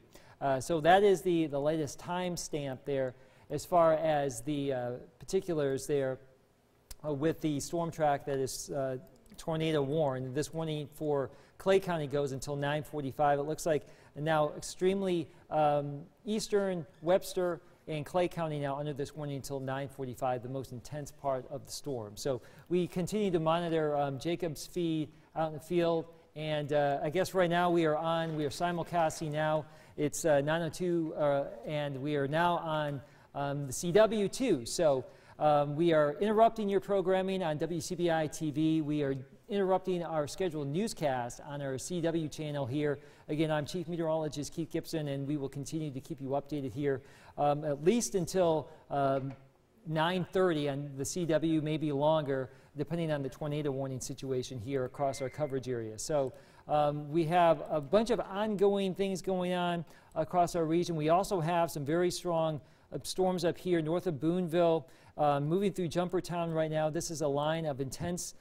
So that is the latest time stamp there as far as the particulars there with the storm track that is tornado warned. This warning for Clay County goes until 9:45. It looks like now extremely eastern Webster and Clay County now under this warning until 9:45, the most intense part of the storm. So we continue to monitor Jacob's feed out in the field, and I guess right now we are simulcasting now. It's 9:02, and we are now on the CW2. So we are interrupting your programming on WCBI TV. We are interrupting our scheduled newscast on our CW channel here. Again, I'm Chief Meteorologist Keith Gibson, and we will continue to keep you updated here at least until 9:30 on the CW, maybe longer, depending on the tornado warning situation here across our coverage area. So we have a bunch of ongoing things going on across our region. We also have some very strong storms up here north of Boonville, moving through Jumpertown right now. This is a line of intense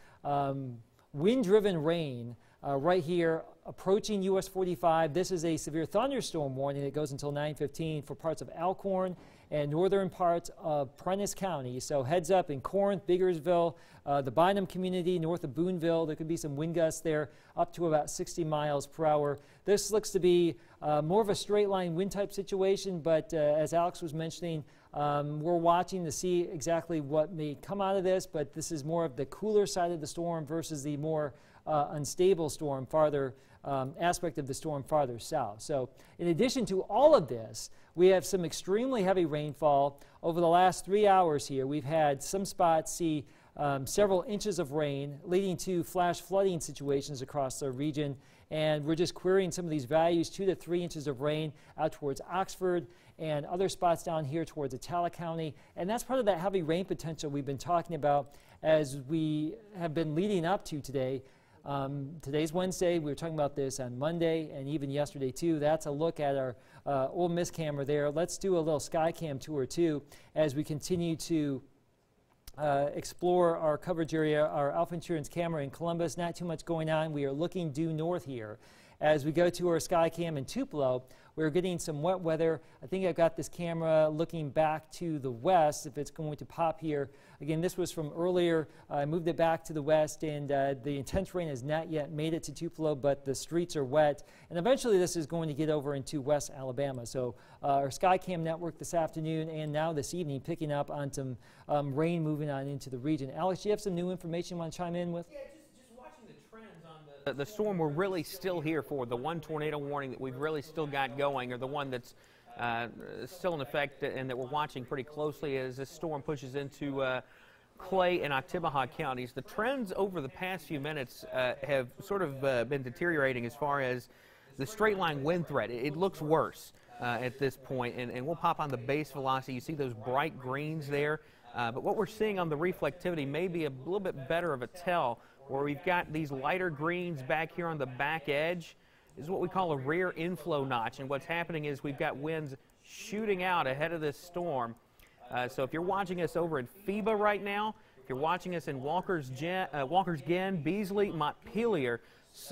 wind-driven rain right here approaching US 45. This is a severe thunderstorm warning. It goes until 9:15 for parts of Alcorn and northern parts of Prentiss County. So heads up in Corinth, Biggersville, the Bynum community north of Boonville. There could be some wind gusts there up to about 60 miles per hour. This looks to be more of a straight line wind type situation, but as Alex was mentioning, we're watching to see exactly what may come out of this, but this is more of the cooler side of the storm versus the more unstable storm farther aspect of the storm farther south. So in addition to all of this, we have some extremely heavy rainfall over the last 3 hours here. We've had some spots see several inches of rain, leading to flash flooding situations across the region, and we're just querying some of these values, 2 to 3 inches of rain out towards Oxford and other spots down here towards Atala County, and that's part of that heavy rain potential we've been talking about as we have been leading up to today. Today's Wednesday. We were talking about this on Monday and even yesterday too. That's a look at our Ole Miss camera there. Let's do a little Skycam tour too as we continue to explore our coverage area, our Alpha Insurance camera in Columbus. Not too much going on. We are looking due north here. As we go to our Skycam in Tupelo, we're getting some wet weather. I think I've got this camera looking back to the west, if it's going to pop here. Again, this was from earlier. I moved it back to the west, and the intense rain has not yet made it to Tupelo, but the streets are wet. And eventually this is going to get over into West Alabama. So our Skycam network this afternoon and now this evening picking up on some rain moving on into the region. Alex, do you have some new information you want to chime in with? Yeah, just watching the trends on the storm we're really still here for, the one tornado warning that we've really still got going, or the one that's still in effect and that we're watching pretty closely as this storm pushes into Clay, and Oktibbeha counties, the trends over the past few minutes have sort of been deteriorating as far as the straight line wind threat. It looks worse at this point, and we'll pop on the base velocity. You see those bright greens there, but what we're seeing on the reflectivity may be a little bit better of a tell, where we've got these lighter greens back here on the back edge. This is what we call a rear inflow notch, and what's happening is we've got winds shooting out ahead of this storm. So if you're watching us over in FIBA right now, if you're watching us in Walker's Glen, Beasley, Montpelier,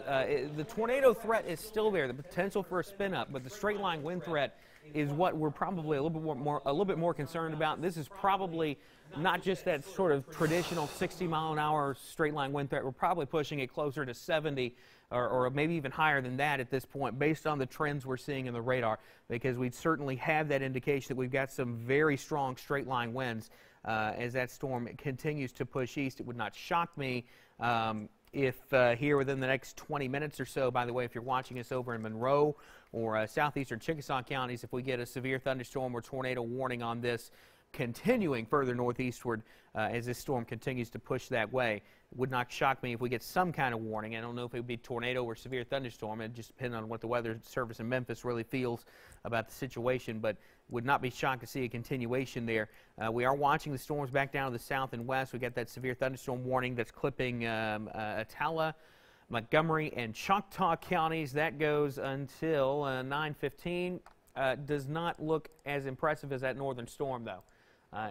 the tornado threat is still there, the potential for a spin up, but the straight line wind threat is what we're probably a little bit more concerned about. This is probably not just that sort of traditional 60-mile-an-hour straight line wind threat. We're probably pushing it closer to 70 or maybe even higher than that at this point, based on the trends we're seeing in the radar, because we'd certainly have that indication that we've got some very strong straight line winds as that storm continues to push east. It would not shock me if here within the next 20 minutes or so, by the way, if you're watching us over in Monroe or southeastern Chickasaw counties, if we get a severe thunderstorm or tornado warning on this continuing further northeastward as this storm continues to push that way, it would not shock me if we get some kind of warning. I don't know if it would be tornado or severe thunderstorm. It just depends on what the weather service in Memphis really feels about the situation, but would not be shocked to see a continuation there. We are watching the storms back down to the south and west. We got that severe thunderstorm warning that's clipping Attala, Montgomery, and Choctaw counties. That goes until 9:15. Does not look as impressive as that northern storm, though.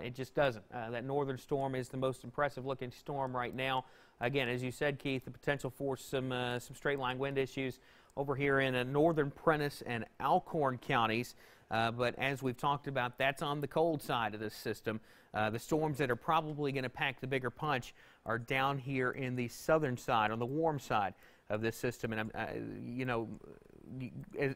It just doesn't. That northern storm is the most impressive-looking storm right now. Again, as you said, Keith, the potential for some straight-line wind issues over here in northern Prentiss and Alcorn counties. But as we've talked about, that's on the cold side of this system. The storms that are probably going to pack the bigger punch are down here in the southern side, on the warm side of this system. And, you know,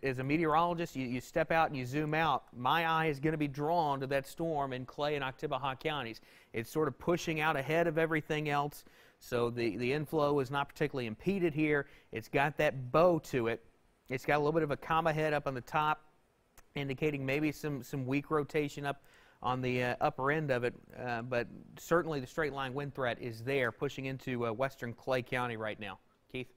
as a meteorologist, you step out and you zoom out. My eye is going to be drawn to that storm in Clay and Oktibbeha counties. It's sort of pushing out ahead of everything else, so the inflow is not particularly impeded here. It's got that bow to it. It's got a little bit of a comma head up on the top, indicating maybe some weak rotation up on the upper end of it, but certainly the straight line wind threat is there, pushing into western Clay County right now. Keith?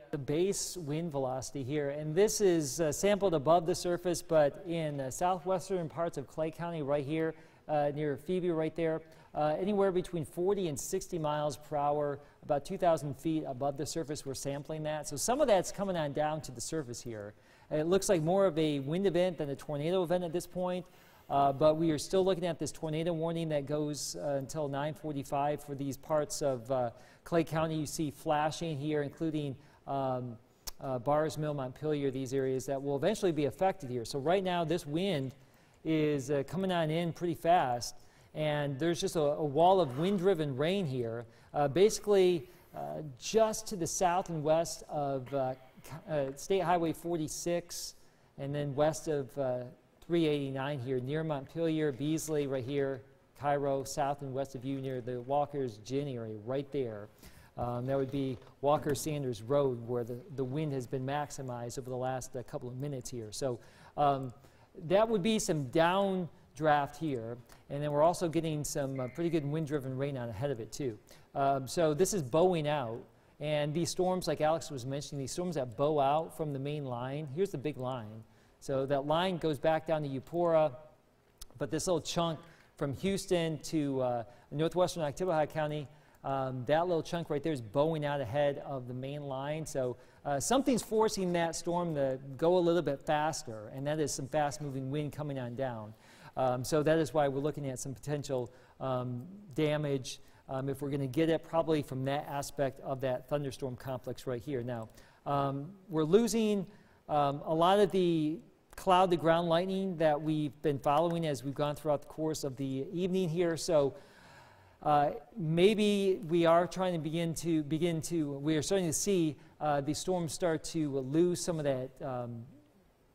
The base wind velocity here, and this is sampled above the surface, but in southwestern parts of Clay County right here, near Phoebe right there, anywhere between 40 and 60 miles per hour, about 2,000 feet above the surface, we're sampling that. So some of that's coming on down to the surface here. It looks like more of a wind event than a tornado event at this point, but we are still looking at this tornado warning that goes until 9:45 for these parts of Clay County. You see flashing here, including Bars Mill, Montpelier, these areas that will eventually be affected here. So right now this wind is coming on in pretty fast, and there's just a wall of wind-driven rain here, basically just to the south and west of State Highway 46, and then west of 389 here, near Montpelier, Beasley right here, Cairo, south and west of you near the Walker's Glen area right there. That would be Walker-Sanders Road, where the wind has been maximized over the last couple of minutes here. So that would be some downdraft here, and then we're also getting some pretty good wind-driven rain out ahead of it too. So this is bowing out, and these storms, like Alex was mentioning, these storms that bow out from the main line, here's the big line. So that line goes back down to Eupora, but this little chunk from Houston to northwestern Oktibbeha County, that little chunk right there is bowing out ahead of the main line. So something's forcing that storm to go a little bit faster, and that is some fast-moving wind coming on down. So that is why we're looking at some potential damage, if we're going to get it, probably from that aspect of that thunderstorm complex right here. Now, we're losing a lot of the cloud-to-ground lightning that we've been following as we've gone throughout the course of the evening here. So maybe we are trying to we are starting to see the storms start to lose some of that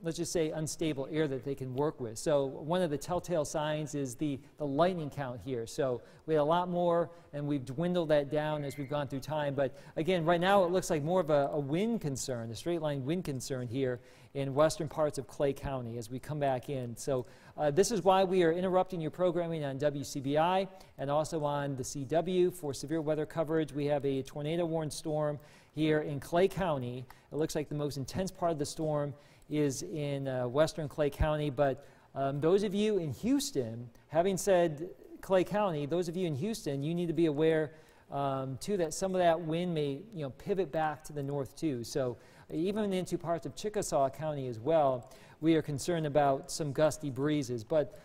let's just say, unstable air that they can work with. So one of the telltale signs is the lightning count here. So we had a lot more, and we've dwindled that down as we've gone through time. But again, right now it looks like more of a wind concern, a straight line wind concern here in western parts of Clay County as we come back in. So this is why we are interrupting your programming on WCBI and also on the CW for severe weather coverage. We have a tornado warned storm here in Clay County. It looks like the most intense part of the storm is in western Clay County, but those of you in Houston, having said Clay County, those of you in Houston, you need to be aware too that some of that wind may pivot back to the north too. So even into parts of Chickasaw County as well, we are concerned about some gusty breezes. But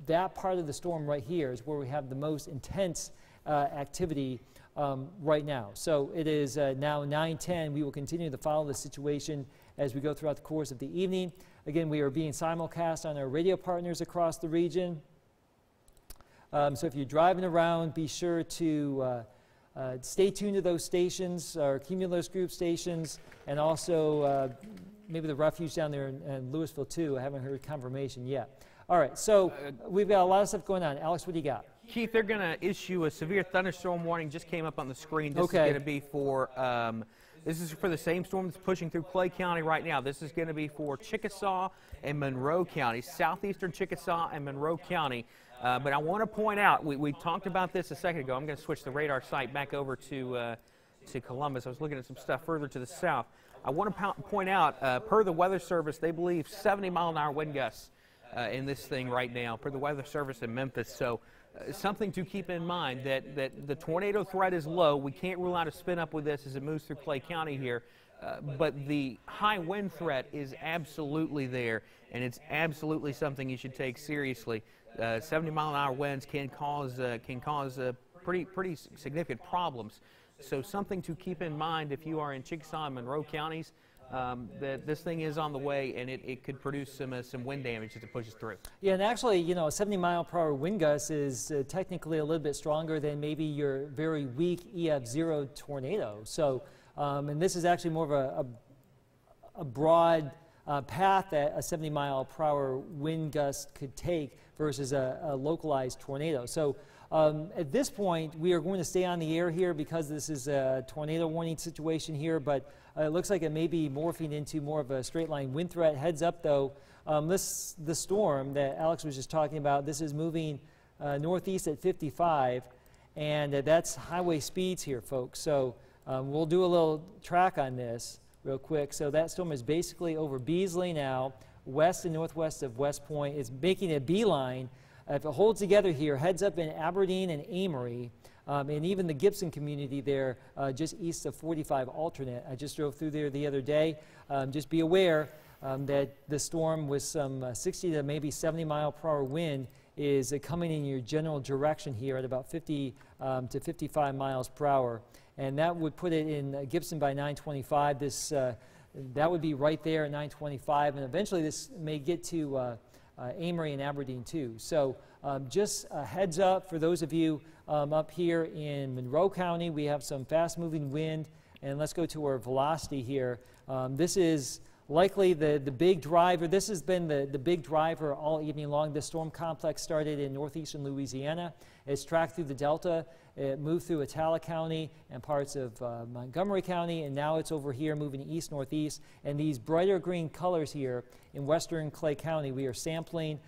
that part of the storm right here is where we have the most intense activity right now. So it is now 9:10. We will continue to follow the situation as we go throughout the course of the evening. Again, we are being simulcast on our radio partners across the region. So if you're driving around, be sure to stay tuned to those stations, our Cumulus Group stations, and also maybe the refuge down there in Louisville too. I haven't heard confirmation yet. All right, so we've got a lot of stuff going on. Alex, what do you got? Keith, they're going to issue a severe thunderstorm warning. Just came up on the screen. This is going to be for this is for the same storm that's pushing through Clay County right now. This is going to be for Chickasaw and Monroe County, southeastern Chickasaw and Monroe County. But I want to point out, we talked about this a second ago. I'm going to switch the radar site back over to Columbus. I was looking at some stuff further to the south. I want to point out, per the Weather Service, they believe 70-mile-an-hour wind gusts in this thing right now, per the Weather Service in Memphis. So something to keep in mind, that the tornado threat is low. We can't rule out a spin up with this as it moves through Clay County here. But the high wind threat is absolutely there, and it's absolutely something you should take seriously. 70-mile-an-hour winds can cause pretty significant problems. So something to keep in mind if you are in Chickasaw and Monroe counties, that this thing is on the way, and it could produce some wind damage as it pushes through. Yeah, and actually, a 70-mile-per-hour wind gust is technically a little bit stronger than maybe your very weak EF0 tornado. So, and this is actually more of a broad path that a 70-mile-per-hour wind gust could take versus a localized tornado. So at this point, we are going to stay on the air here because this is a tornado warning situation here, but it looks like it may be morphing into more of a straight-line wind threat. Heads up, though, the storm that Alex was just talking about, this is moving northeast at 55, and that's highway speeds here, folks. So we'll do a little track on this real quick. So that storm is basically over Beasley now, west and northwest of West Point. It's making a beeline. If it holds together here, heads up in Aberdeen and Amory, and even the Gibson community there, just east of 45 alternate. I just drove through there the other day. Just be aware that the storm with some 60 to maybe 70-mile-per-hour wind is coming in your general direction here at about 50 to 55 miles per hour. And that would put it in Gibson by 9:25. This that would be right there at 9:25, and eventually this may get to Amory and Aberdeen too. So just a heads up for those of you up here in Monroe County. We have some fast-moving wind, and let's go to our velocity here. This is likely the big driver. This has been the big driver all evening long. This storm complex started in northeastern Louisiana. It's tracked through the Delta. It moved through Atala County and parts of Montgomery County, and now it's over here moving east-northeast. And these brighter green colors here in western Clay County, we are sampling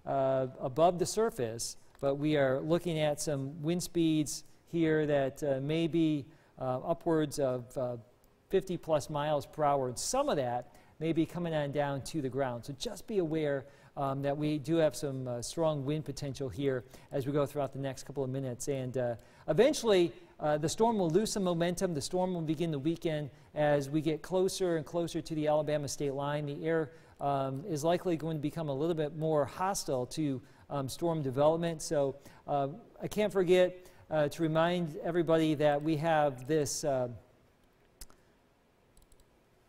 above the surface, but we are looking at some wind speeds here that may be upwards of 50-plus miles per hour, and some of that may be coming on down to the ground. So just be aware that we do have some strong wind potential here as we go throughout the next couple of minutes. And eventually, the storm will lose some momentum. The storm will begin the weekend as we get closer and closer to the Alabama state line. The air is likely going to become a little bit more hostile to storm development. So I can't forget to remind everybody that we have this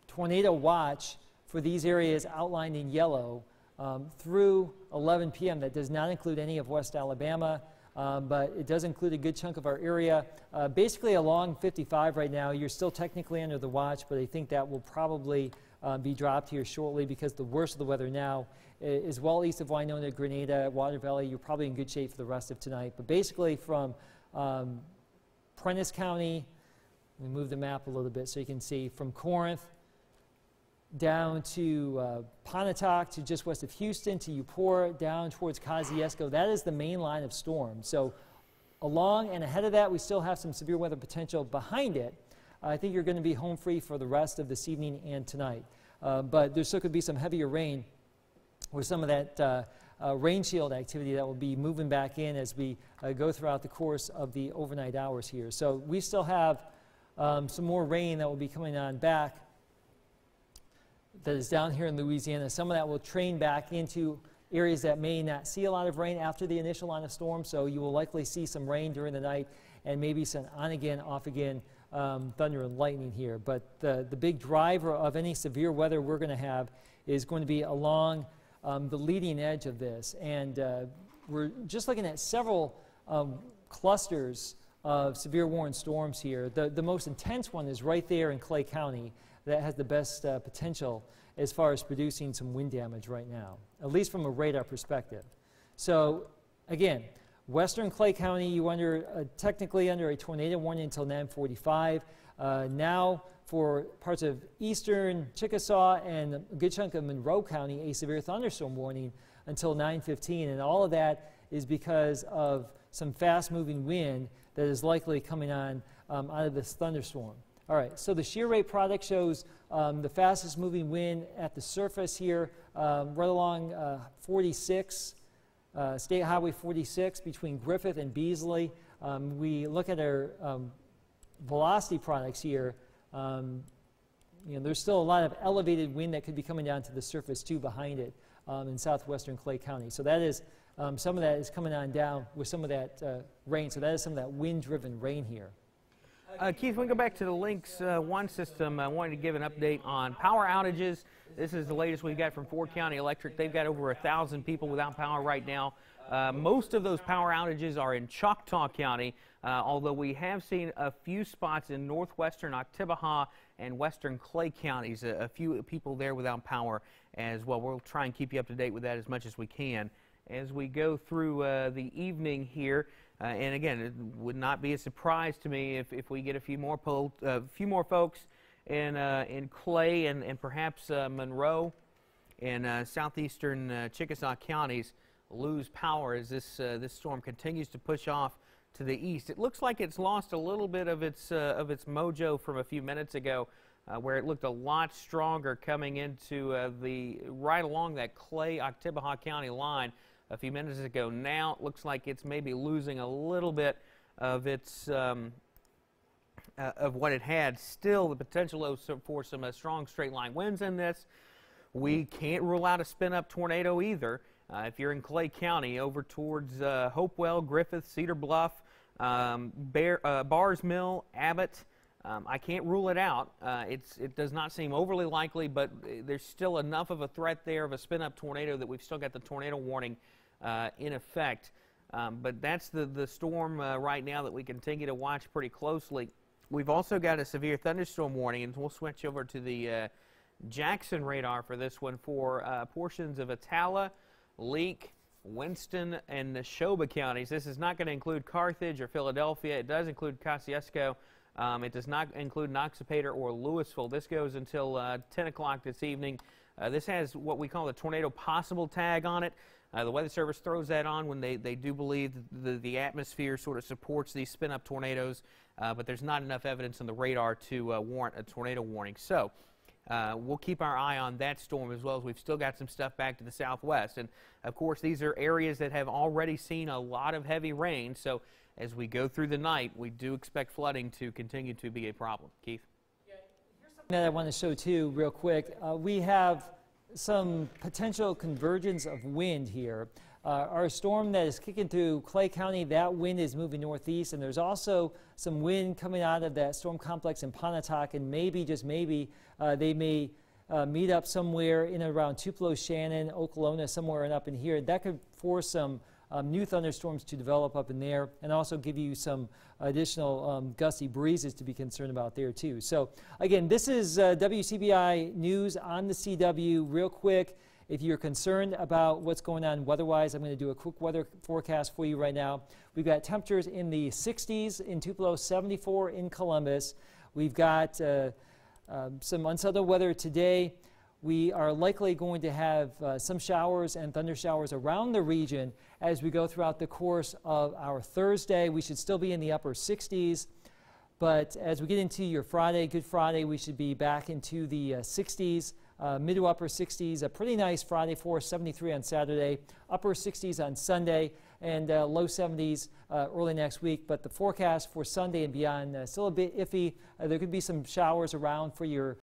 tornado watch for these areas outlined in yellow through 11 p.m. That does not include any of West Alabama. but it does include a good chunk of our area. Basically along 55 right now, you're still technically under the watch, but I think that will probably be dropped here shortly because the worst of the weather now is well east of Winona, Grenada, Water Valley. You're probably in good shape for the rest of tonight. But basically from Prentiss County, we move the map a little bit so you can see from Corinth down to Pontotoc to just west of Houston to Eupora down towards Kosciuszko. That is the main line of storm. So along and ahead of that, we still have some severe weather potential behind it. I think you're going to be home free for the rest of this evening and tonight. But there still could be some heavier rain or some of that rain shield activity that will be moving back in as we go throughout the course of the overnight hours here. So we still have some more rain that will be coming on back that is down here in Louisiana. Some of that will train back into areas that may not see a lot of rain after the initial line of storm, so you will likely see some rain during the night and maybe some on-again, off-again thunder and lightning here. But the big driver of any severe weather we're going to have is going to be along the leading edge of this. And we're just looking at several clusters of severe warning storms here. The most intense one is right there in Clay County that has the best potential as far as producing some wind damage right now, at least from a radar perspective. So again, western Clay County, you technically under a tornado warning until 9:45. Now for parts of eastern Chickasaw and a good chunk of Monroe County, a severe thunderstorm warning until 9:15, and all of that is because of some fast-moving wind that is likely coming on out of this thunderstorm. All right, so the shear rate product shows the fastest moving wind at the surface here, right along 46, State Highway 46 between Griffith and Beasley. We look at our velocity products here. There's still a lot of elevated wind that could be coming down to the surface too behind it in southwestern Clay County. So that is, some of that is coming on down with some of that rain. So that is some of that wind-driven rain here. Keith, we go back to the Lynx One system. I wanted to give an update on power outages. This is the latest we've got from Ford County Electric. They've got over 1,000 people without power right now. Most of those power outages are in Choctaw County, although we have seen a few spots in northwestern Oktibbeha and western Clay counties, a few people there without power as well. We'll try and keep you up to date with that as much as we can as we go through the evening here. And again, it would not be a surprise to me if we get a few more folks in Clay and perhaps Monroe and southeastern Chickasaw counties lose power as this storm continues to push off to the east. It looks like it's lost a little bit of its mojo from a few minutes ago, where it looked a lot stronger coming into right along that Clay-Oktibbeha County line a few minutes ago. Now it looks like it's maybe losing a little bit of its of what it had. Still, the potential for some strong straight line winds in this. We can't rule out a spin-up tornado either. If you're in Clay County, over towards Hopewell, Griffith, Cedar Bluff, Bars Mill, Abbott, I can't rule it out. It does not seem overly likely, but there's still enough of a threat there of a spin-up tornado that we've still got the tornado warning in effect. But that's the storm right now that we continue to watch pretty closely. We've also got a severe thunderstorm warning, and we'll switch over to the Jackson radar for this one for portions of Attala, Leake, Winston, and Neshoba counties. This is not going to include Carthage or Philadelphia. It does include Kosciuszko. It does not include Noxapater or Louisville. This goes until 10 o'clock this evening. This has what we call the tornado possible tag on it. The Weather Service throws that on when they do believe the atmosphere sort of supports these spin-up tornadoes, but there's not enough evidence on the radar to warrant a tornado warning. So we'll keep our eye on that storm, as well as we've still got some stuff back to the southwest. And, of course, these are areas that have already seen a lot of heavy rain. So as we go through the night, we do expect flooding to continue to be a problem. Keith? Yeah, here's something that I want to show, too, real quick. We have some potential convergence of wind here. Our storm that is kicking through Clay County, that wind is moving northeast, and there's also some wind coming out of that storm complex in Pontotoc, and maybe, just maybe, they may meet up somewhere in and around Tupelo, Shannon, Okolona, somewhere and up in here. That could force some new thunderstorms to develop up in there, and also give you some additional gusty breezes to be concerned about there too. So again, this is WCBI News on the CW. Real quick, if you're concerned about what's going on weather-wise, I'm going to do a quick weather forecast for you right now. We've got temperatures in the 60s in Tupelo, 74 in Columbus. We've got some unsettled weather today. We are likely going to have some showers and thunder showers around the region as we go throughout the course of our Thursday. We should still be in the upper 60s, but as we get into your Friday, Good Friday, we should be back into the 60s, mid to upper 60s. A pretty nice Friday for us, 73 on Saturday, upper 60s on Sunday, and low 70s early next week. But the forecast for Sunday and beyond still a bit iffy. There could be some showers around for your